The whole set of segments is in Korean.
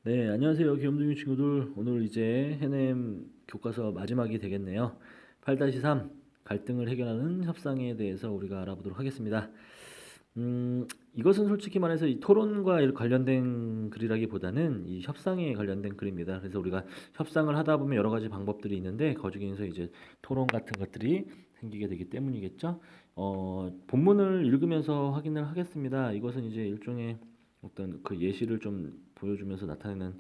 네, 안녕하세요. 귀염둥이 친구들. 오늘 이제 해냄 교과서 마지막이 되겠네요. 8-3 갈등을 해결하는 협상에 대해서 우리가 알아보도록 하겠습니다. 이것은 솔직히 말해서 이 토론과 관련된 글이라기보다는 이 협상에 관련된 글입니다. 그래서 우리가 협상을 하다 보면 여러 가지 방법들이 있는데 그 중에서 이제 토론 같은 것들이 생기게 되기 때문이겠죠. 본문을 읽으면서 확인을 하겠습니다. 이것은 이제 일종의 어떤 그 예시를 좀 보여주면서 나타내는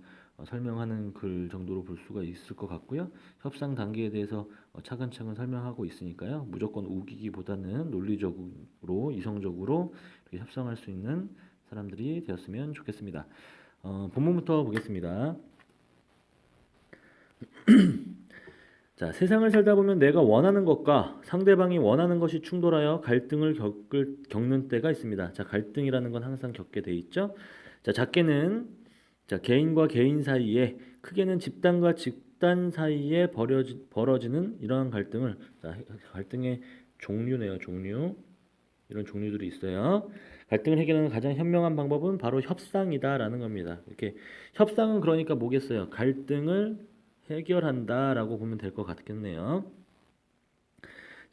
설명하는 글 정도로 볼 수가 있을 것 같고요. 협상 단계에 대해서 차근차근 설명하고 있으니까요. 무조건 우기기보다는 논리적으로 이성적으로 이렇게 협상할 수 있는 사람들이 되었으면 좋겠습니다. 본문부터 보겠습니다. 자, 세상을 살다 보면 내가 원하는 것과 상대방이 원하는 것이 충돌하여 갈등을 겪는 때가 있습니다. 자, 갈등이라는 건 항상 겪게 돼 있죠. 자, 작게는 개인과 개인 사이에, 크게는 집단과 집단 사이에 벌어지는 이러한 갈등을, 갈등의 종류네요. 종류. 이런 종류들이 있어요. 갈등을 해결하는 가장 현명한 방법은 바로 협상이다라는 겁니다. 이렇게 협상은 그러니까 뭐겠어요? 갈등을 해결한다라고 보면 될 것 같겠네요.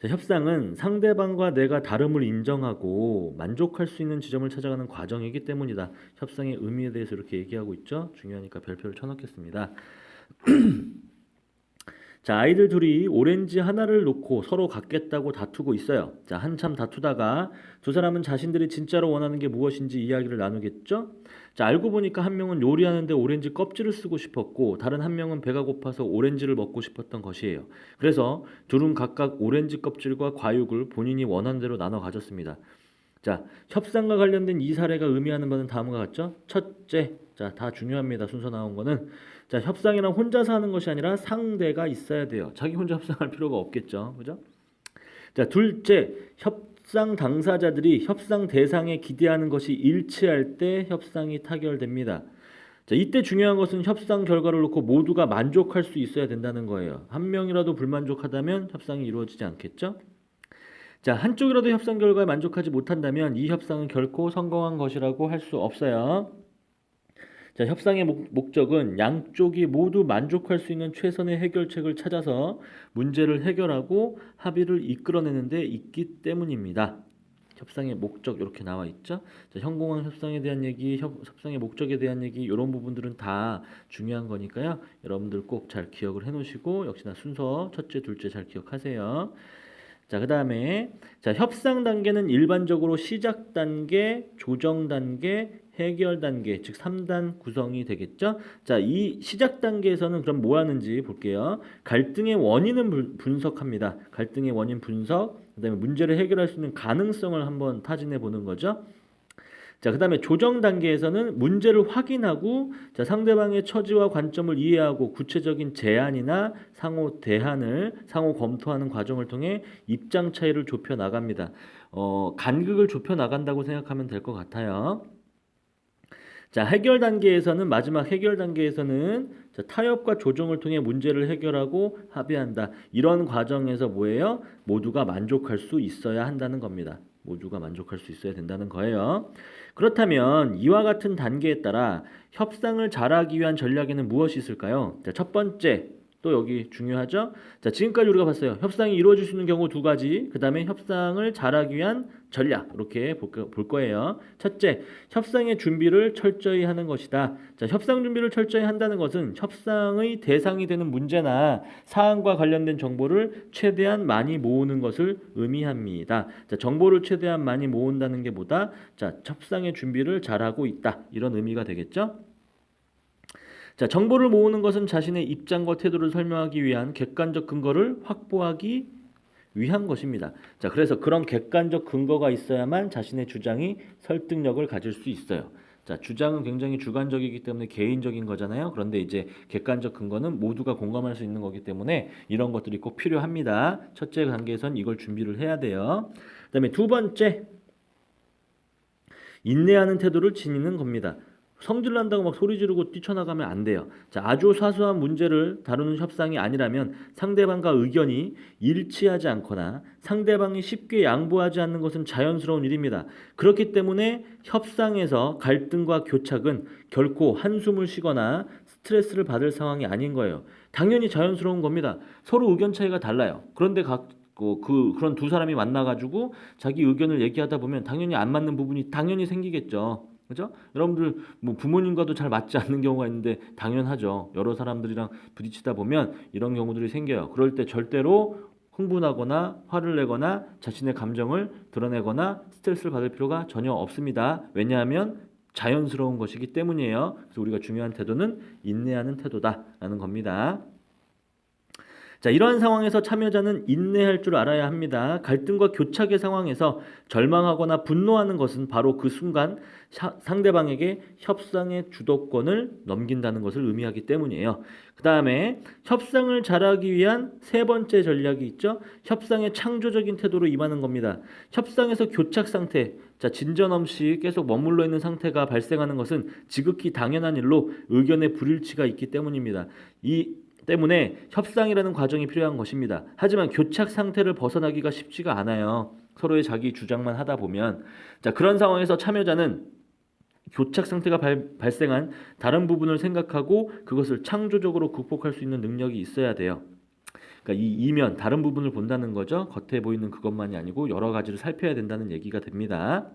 자, 협상은 상대방과 내가 다름을 인정하고 만족할 수 있는 지점을 찾아가는 과정이기 때문이다. 협상의 의미에 대해서 이렇게 얘기하고 있죠. 중요하니까 별표를 쳐놓겠습니다. 자, 아이들 둘이 오렌지 하나를 놓고 서로 갖겠다고 다투고 있어요. 자, 한참 다투다가 두 사람은 자신들이 진짜로 원하는 게 무엇인지 이야기를 나누겠죠? 자, 알고 보니까 한 명은 요리하는데 오렌지 껍질을 쓰고 싶었고 다른 한 명은 배가 고파서 오렌지를 먹고 싶었던 것이에요. 그래서 둘은 각각 오렌지 껍질과 과육을 본인이 원하는 대로 나눠 가졌습니다. 자, 협상과 관련된 이 사례가 의미하는 바는 다음과 같죠? 첫째, 자, 다 중요합니다. 순서 나온 거는. 자, 협상이란 혼자서 하는 것이 아니라 상대가 있어야 돼요. 자기 혼자 협상할 필요가 없겠죠. 그죠? 자, 둘째, 협상 당사자들이 협상 대상에 기대하는 것이 일치할 때 협상이 타결됩니다. 자, 이때 중요한 것은 협상 결과를 놓고 모두가 만족할 수 있어야 된다는 거예요. 한 명이라도 불만족하다면 협상이 이루어지지 않겠죠? 자, 한쪽이라도 협상 결과에 만족하지 못한다면 이 협상은 결코 성공한 것이라고 할 수 없어요. 자, 협상의 목적은 양쪽이 모두 만족할 수 있는 최선의 해결책을 찾아서 문제를 해결하고 합의를 이끌어내는 데 있기 때문입니다. 협상의 목적 이렇게 나와 있죠. 자, 성공한 협상에 대한 얘기, 협상의 목적에 대한 얘기 이런 부분들은 다 중요한 거니까요. 여러분들 꼭 잘 기억을 해놓으시고 역시나 순서 첫째, 둘째 잘 기억하세요. 자, 그다음에 자, 협상 단계는 일반적으로 시작 단계, 조정 단계, 해결 단계, 즉 3단 구성이 되겠죠? 자, 이 시작 단계에서는 그럼 뭐 하는지 볼게요. 갈등의 원인은 분석합니다. 갈등의 원인 분석, 그다음에 문제를 해결할 수 있는 가능성을 한번 타진해 보는 거죠. 자, 그다음에 조정 단계에서는 문제를 확인하고 자, 상대방의 처지와 관점을 이해하고 구체적인 제안이나 상호 대안을 상호 검토하는 과정을 통해 입장 차이를 좁혀 나갑니다. 간극을 좁혀 나간다고 생각하면 될 것 같아요. 자, 해결 단계에서는 마지막 해결 단계에서는 자, 타협과 조정을 통해 문제를 해결하고 합의한다. 이런 과정에서 뭐예요? 모두가 만족할 수 있어야 한다는 겁니다. 모두가 만족할 수 있어야 된다는 거예요. 그렇다면 이와 같은 단계에 따라 협상을 잘하기 위한 전략에는 무엇이 있을까요? 자, 첫 번째, 또 여기 중요하죠? 자, 지금까지 우리가 봤어요. 협상이 이루어질 수 있는 경우 두 가지, 그 다음에 협상을 잘하기 위한 전략, 이렇게 볼 거예요. 첫째, 협상의 준비를 철저히 하는 것이다. 자, 협상 준비를 철저히 한다는 것은 협상의 대상이 되는 문제나 사안과 관련된 정보를 최대한 많이 모으는 것을 의미합니다. 자, 정보를 최대한 많이 모은다는 게 뭐다? 자, 협상의 준비를 잘하고 있다. 이런 의미가 되겠죠? 자, 정보를 모으는 것은 자신의 입장과 태도를 설명하기 위한 객관적 근거를 확보하기 위한 것입니다. 자, 그래서 그런 객관적 근거가 있어야만 자신의 주장이 설득력을 가질 수 있어요. 자, 주장은 굉장히 주관적이기 때문에 개인적인 거잖아요. 그런데 이제 객관적 근거는 모두가 공감할 수 있는 거기 때문에 이런 것들이 꼭 필요합니다. 첫째 단계에선 이걸 준비를 해야 돼요. 그다음에 두 번째, 인내하는 태도를 지니는 겁니다. 성질 난다고 막 소리 지르고 뛰쳐나가면 안 돼요. 자, 아주 사소한 문제를 다루는 협상이 아니라면 상대방과 의견이 일치하지 않거나 상대방이 쉽게 양보하지 않는 것은 자연스러운 일입니다. 그렇기 때문에 협상에서 갈등과 교착은 결코 한숨을 쉬거나 스트레스를 받을 상황이 아닌 거예요. 당연히 자연스러운 겁니다. 서로 의견 차이가 달라요. 그런데 그런 두 사람이 만나가지고 자기 의견을 얘기하다 보면 당연히 안 맞는 부분이 당연히 생기겠죠. 그죠? 여러분들 뭐 부모님과도 잘 맞지 않는 경우가 있는데 당연하죠. 여러 사람들이랑 부딪히다 보면 이런 경우들이 생겨요. 그럴 때 절대로 흥분하거나 화를 내거나 자신의 감정을 드러내거나 스트레스를 받을 필요가 전혀 없습니다. 왜냐하면 자연스러운 것이기 때문이에요. 그래서 우리가 중요한 태도는 인내하는 태도다라는 겁니다. 자, 이러한 상황에서 참여자는 인내할 줄 알아야 합니다. 갈등과 교착의 상황에서 절망하거나 분노하는 것은 바로 그 순간 상대방에게 협상의 주도권을 넘긴다는 것을 의미하기 때문이에요. 그 다음에 협상을 잘하기 위한 세 번째 전략이 있죠. 협상의 창조적인 태도로 임하는 겁니다. 협상에서 교착 상태, 자, 진전 없이 계속 머물러 있는 상태가 발생하는 것은 지극히 당연한 일로 의견의 불일치가 있기 때문입니다. 이 때문에 협상이라는 과정이 필요한 것입니다. 하지만 교착 상태를 벗어나기가 쉽지가 않아요. 서로의 자기 주장만 하다 보면. 자, 그런 상황에서 참여자는 교착 상태가 발생한 다른 부분을 생각하고 그것을 창조적으로 극복할 수 있는 능력이 있어야 돼요. 그러니까 이 이면 다른 부분을 본다는 거죠. 겉에 보이는 그것만이 아니고 여러 가지를 살펴야 된다는 얘기가 됩니다.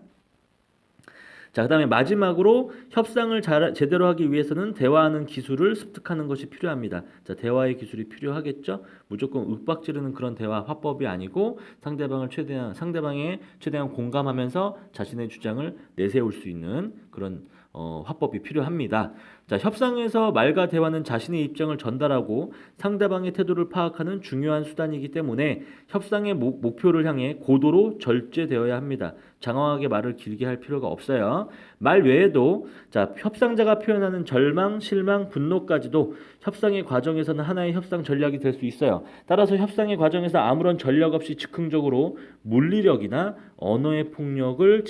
자, 그 다음에 마지막으로 협상을 제대로 하기 위해서는 대화하는 기술을 습득하는 것이 필요합니다. 자, 대화의 기술이 필요하겠죠. 무조건 윽박지르는 그런 대화 화법이 아니고 상대방에 최대한 공감하면서 자신의 주장을 내세울 수 있는 그런 화법이 필요합니다. 자, 협상에서 말과 대화는 자신의 입장을 전달하고 상대방의 태도를 파악하는 중요한 수단이기 때문에 협상의 목표를 향해 고도로 절제되어야 합니다. 장황하게 말을 길게 할 필요가 없어요. 말 외에도 자, 협상자가 표현하는 절망, 실망, 분노까지도 협상의 과정에서는 하나의 협상 전략이 될 수 있어요. 따라서 협상의 과정에서 아무런 전략 없이 즉흥적으로 물리력이나 언어의 폭력을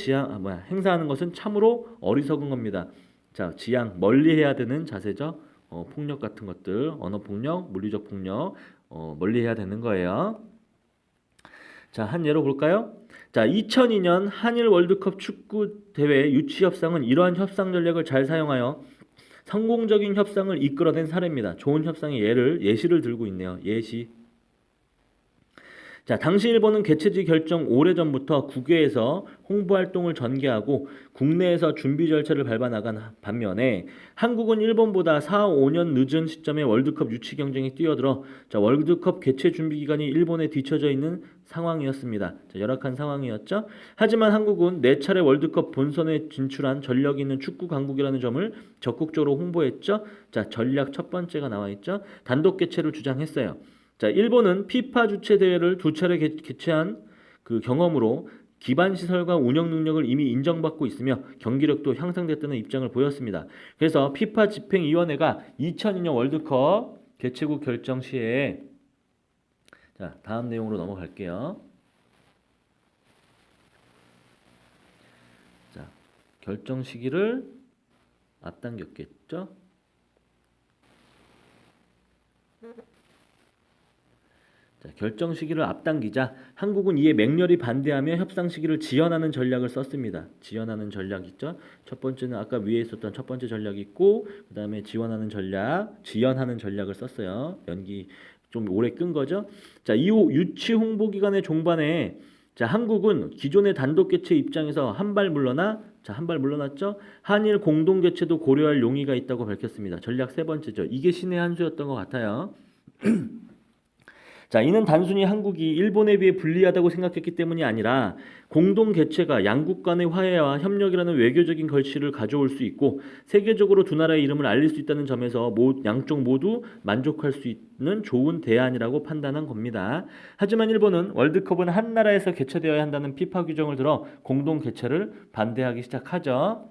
행사하는 것은 참으로 어리석은 겁니다. 자, 지양 멀리해야 되는 자세죠. 폭력 같은 것들, 언어 폭력, 물리적 폭력 멀리해야 되는 거예요. 자, 한 예로 볼까요? 자, 2002년 한일 월드컵 축구 대회 유치 협상은 이러한 협상 전략을 잘 사용하여 성공적인 협상을 이끌어낸 사례입니다. 좋은 협상의 예시를 들고 있네요. 예시. 자, 당시 일본은 개최지 결정 오래전부터 국외에서 홍보 활동을 전개하고 국내에서 준비 절차를 밟아 나간 반면에 한국은 일본보다 4, 5년 늦은 시점에 월드컵 유치 경쟁에 뛰어들어 자, 월드컵 개최 준비 기간이 일본에 뒤처져 있는 상황이었습니다. 자, 열악한 상황이었죠. 하지만 한국은 4차례 월드컵 본선에 진출한 전력이 있는 축구 강국이라는 점을 적극적으로 홍보했죠. 자, 전략 첫 번째가 나와 있죠. 단독 개최를 주장했어요. 자, 일본은 피파 주최 대회를 2차례 개최한 그 경험으로 기반 시설과 운영 능력을 이미 인정받고 있으며 경기력도 향상됐다는 입장을 보였습니다. 그래서 피파 집행위원회가 2002년 월드컵 개최국 결정 시에 자, 다음 내용으로 넘어갈게요. 자, 결정 시기를 앞당겼겠죠? 자, 결정 시기를 앞당기자 한국은 이에 맹렬히 반대하며 협상 시기를 지연하는 전략을 썼습니다. 지연하는 전략 있죠? 첫 번째는 아까 위에 있었던 첫 번째 전략이 있고 그 다음에 지연하는 전략을 썼어요. 연기 좀 오래 끈 거죠. 자, 이후 유치 홍보 기간의 종반에 자, 한국은 기존의 단독 개최 입장에서 한 발 물러났죠. 한일 공동 개최도 고려할 용의가 있다고 밝혔습니다. 전략 세 번째죠. 이게 신의 한 수였던 것 같아요. 자, 이는 단순히 한국이 일본에 비해 불리하다고 생각했기 때문이 아니라 공동 개최가 양국 간의 화해와 협력이라는 외교적인 결실을 가져올 수 있고 세계적으로 두 나라의 이름을 알릴 수 있다는 점에서 양쪽 모두 만족할 수 있는 좋은 대안이라고 판단한 겁니다. 하지만 일본은 월드컵은 한 나라에서 개최되어야 한다는 피파 규정을 들어 공동 개최를 반대하기 시작하죠.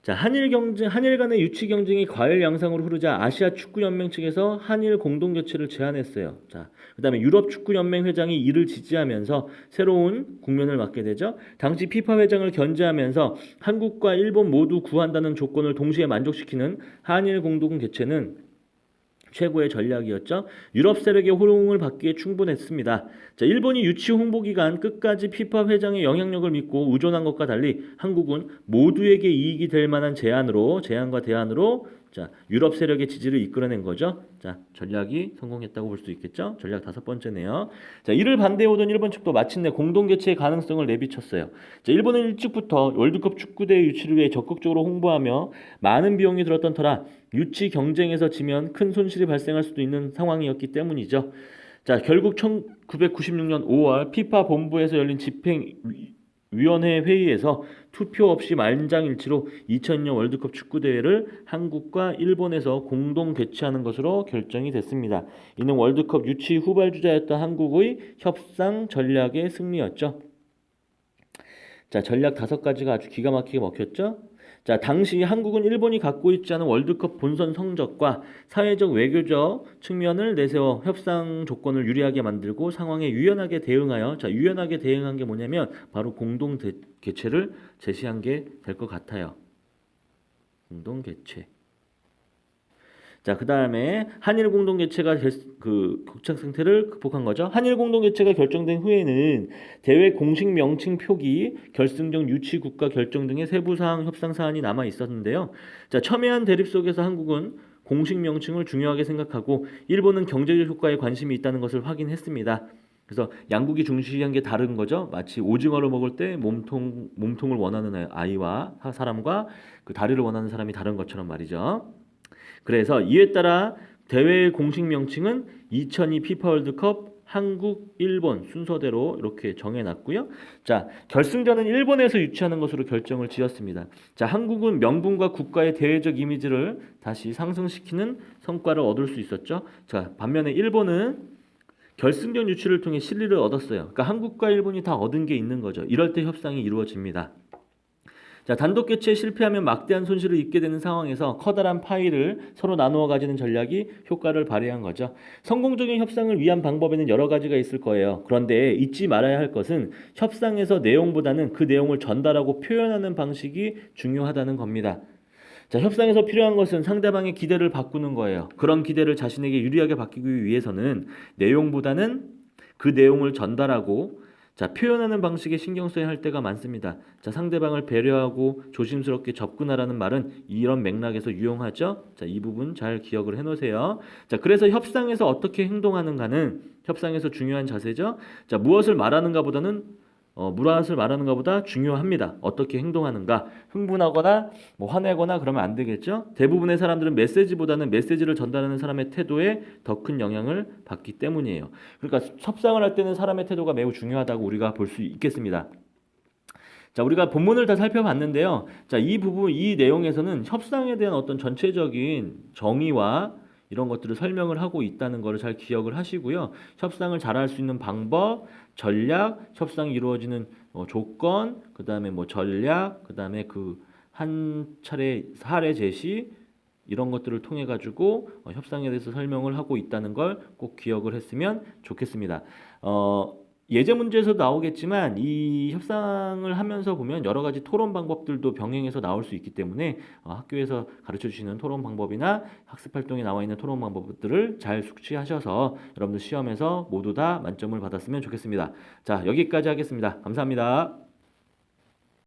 자, 한일 간의 유치 경쟁이 과열 양상으로 흐르자 아시아 축구 연맹 측에서 한일 공동 개최를 제안했어요. 자, 그다음에 유럽 축구 연맹 회장이 이를 지지하면서 새로운 국면을 맞게 되죠. 당시 피파 회장을 견제하면서 한국과 일본 모두 구한다는 조건을 동시에 만족시키는 한일 공동 개최는 최고의 전략이었죠. 유럽 세력의 호응을 받기에 충분했습니다. 자, 일본이 유치 홍보 기간 끝까지 피파 회장의 영향력을 믿고 의존한 것과 달리 한국은 모두에게 이익이 될 만한 제안과 대안으로 자, 유럽 세력의 지지를 이끌어낸 거죠. 자, 전략이 성공했다고 볼 수 있겠죠. 전략 5번째네요. 자, 이를 반대해오던 일본 측도 마침내 공동 개최의 가능성을 내비쳤어요. 자, 일본은 일찍부터 월드컵 축구대회 유치를 위해 적극적으로 홍보하며 많은 비용이 들었던 터라 유치 경쟁에서 지면 큰 손실이 발생할 수도 있는 상황이었기 때문이죠. 자, 결국 1996년 5월 피파 본부에서 열린 집행위원회 회의에서 투표 없이 만장일치로 2002년 월드컵 축구대회를 한국과 일본에서 공동 개최하는 것으로 결정이 됐습니다. 이는 월드컵 유치 후발주자였던 한국의 협상 전략의 승리였죠. 자, 전략 5가지가 아주 기가 막히게 먹혔죠. 자, 당시 한국은 일본이 갖고 있지 않은 월드컵 본선 성적과 사회적 외교적 측면을 내세워 협상 조건을 유리하게 만들고 상황에 유연하게 대응하여 자, 유연하게 대응한 게 뭐냐면 바로 공동 개최를 제시한 게 될 것 같아요. 공동 개최. 자, 그 다음에 한일 공동 개최가 교착 상태를 극복한 거죠. 한일 공동 개최가 결정된 후에는 대회 공식 명칭 표기, 결승전 유치 국가 결정 등의 세부 사항 협상 사안이 남아 있었는데요. 자, 첨예한 대립 속에서 한국은 공식 명칭을 중요하게 생각하고 일본은 경제적 효과에 관심이 있다는 것을 확인했습니다. 그래서 양국이 중시한 게 다른 거죠. 마치 오징어를 먹을 때 몸통을 원하는 아이와 사람과 그 다리를 원하는 사람이 다른 것처럼 말이죠. 그래서 이에 따라 대회의 공식 명칭은 2002 피파 월드컵 한국, 일본 순서대로 이렇게 정해놨고요. 자, 결승전은 일본에서 유치하는 것으로 결정을 지었습니다. 자, 한국은 명분과 국가의 대외적 이미지를 다시 상승시키는 성과를 얻을 수 있었죠. 자, 반면에 일본은 결승전 유치를 통해 실리를 얻었어요. 그러니까 한국과 일본이 다 얻은 게 있는 거죠. 이럴 때 협상이 이루어집니다. 자, 단독 개최에 실패하면 막대한 손실을 입게 되는 상황에서 커다란 파이를 서로 나누어 가지는 전략이 효과를 발휘한 거죠. 성공적인 협상을 위한 방법에는 여러 가지가 있을 거예요. 그런데 잊지 말아야 할 것은 협상에서 내용보다는 그 내용을 전달하고 표현하는 방식이 중요하다는 겁니다. 자, 협상에서 필요한 것은 상대방의 기대를 바꾸는 거예요. 그런 기대를 자신에게 유리하게 바뀌기 위해서는 내용보다는 그 내용을 전달하고 자, 표현하는 방식에 신경 써야 할 때가 많습니다. 자, 상대방을 배려하고 조심스럽게 접근하라는 말은 이런 맥락에서 유용하죠. 자, 이 부분 잘 기억을 해놓으세요. 자, 그래서 협상에서 어떻게 행동하는가는 협상에서 중요한 자세죠. 자, 무엇을 말하는 것보다 중요합니다. 어떻게 행동하는가. 흥분하거나 화내거나 그러면 안 되겠죠. 대부분의 사람들은 메시지보다는 메시지를 전달하는 사람의 태도에 더 큰 영향을 받기 때문이에요. 그러니까 협상을 할 때는 사람의 태도가 매우 중요하다고 우리가 볼 수 있겠습니다. 자, 우리가 본문을 다 살펴봤는데요. 자, 이 내용에서는 협상에 대한 어떤 전체적인 정의와 이런 것들을 설명을 하고 있다는 것을 잘 기억을 하시고요. 협상을 잘할 수 있는 방법, 전략, 협상이 이루어지는 조건, 그 다음에 전략, 그 다음에 그 한 차례 사례 제시 이런 것들을 통해 가지고 협상에 대해서 설명을 하고 있다는 걸 꼭 기억을 했으면 좋겠습니다. 예제 문제에서 나오겠지만 이 협상을 하면서 보면 여러 가지 토론 방법들도 병행해서 나올 수 있기 때문에 학교에서 가르쳐 주시는 토론 방법이나 학습 활동에 나와 있는 토론 방법들을 잘 숙지하셔서 여러분들 시험에서 모두 다 만점을 받았으면 좋겠습니다. 자, 여기까지 하겠습니다. 감사합니다.